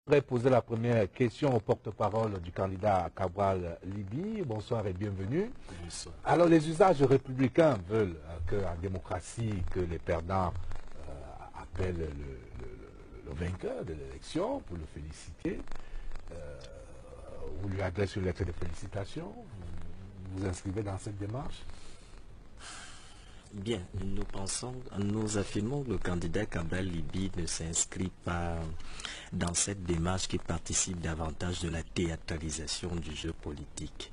Je voudrais poser la première question au porte-parole du candidat Cabral Libye. Bonsoir et bienvenue. Bonsoir. Alors les usages républicains veulent qu'en démocratie, que les perdants appellent le vainqueur de l'élection pour le féliciter. Vous lui adressez une lettre de félicitations. Vous vous inscrivez dans cette démarche? Bien, nous affirmons que le candidat Cabral Libye ne s'inscrit pas dans cette démarche qui participe davantage de la théâtralisation du jeu politique.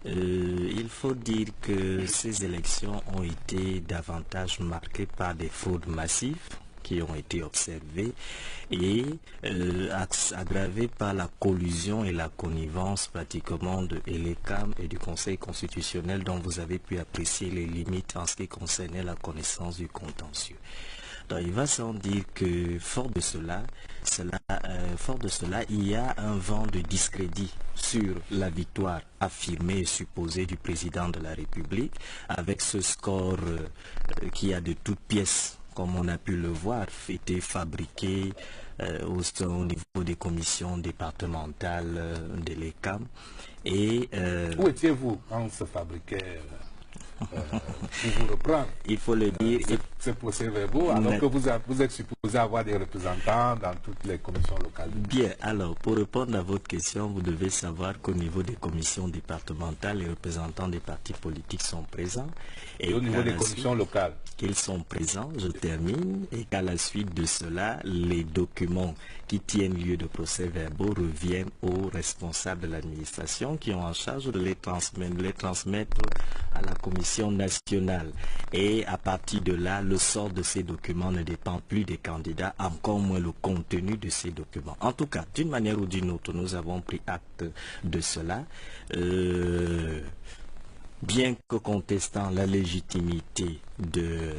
Il faut dire que ces élections ont été davantage marquées par des fraudes massives qui ont été observées et aggravées par la collusion et la connivence pratiquement de l'ECAM et du Conseil constitutionnel dont vous avez pu apprécier les limites en ce qui concernait la connaissance du contentieux. Donc il va sans dire que fort de cela, il y a un vent de discrédit sur la victoire affirmée et supposée du président de la République avec ce score qui a de toutes pièces, comme on a pu le voir, été fabriqué au niveau des commissions départementales de l'ECAM. Et où étiez-vous quand on se fabriquait pour vous reprendre? Il faut le dire. C'est procès-verbaux, alors que vous êtes supposé avoir des représentants dans toutes les commissions locales. Bien, alors, pour répondre à votre question, vous devez savoir qu'au niveau des commissions départementales, les représentants des partis politiques sont présents. Et au niveau des commissions locales? Qu'ils sont présents, je termine, et qu'à la suite de cela, les documents qui tiennent lieu de procès-verbaux reviennent aux responsables de l'administration qui ont en charge de les transmettre à la commission nationale. Et à partir de là, le sort de ces documents ne dépend plus des candidats, encore moins le contenu de ces documents. En tout cas, d'une manière ou d'une autre, nous avons pris acte de cela. Bien que contestant la légitimité de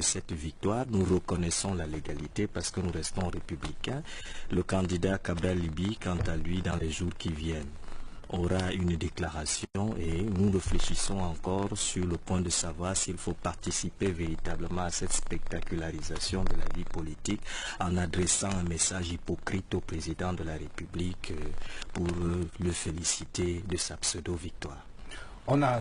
cette victoire, nous reconnaissons la légalité parce que nous restons républicains. Le candidat Cabral Libye, quant à lui, dans les jours qui viennent, aura une déclaration et nous réfléchissons encore sur le point de savoir s'il faut participer véritablement à cette spectacularisation de la vie politique en adressant un message hypocrite au président de la République pour le féliciter de sa pseudo-victoire. On a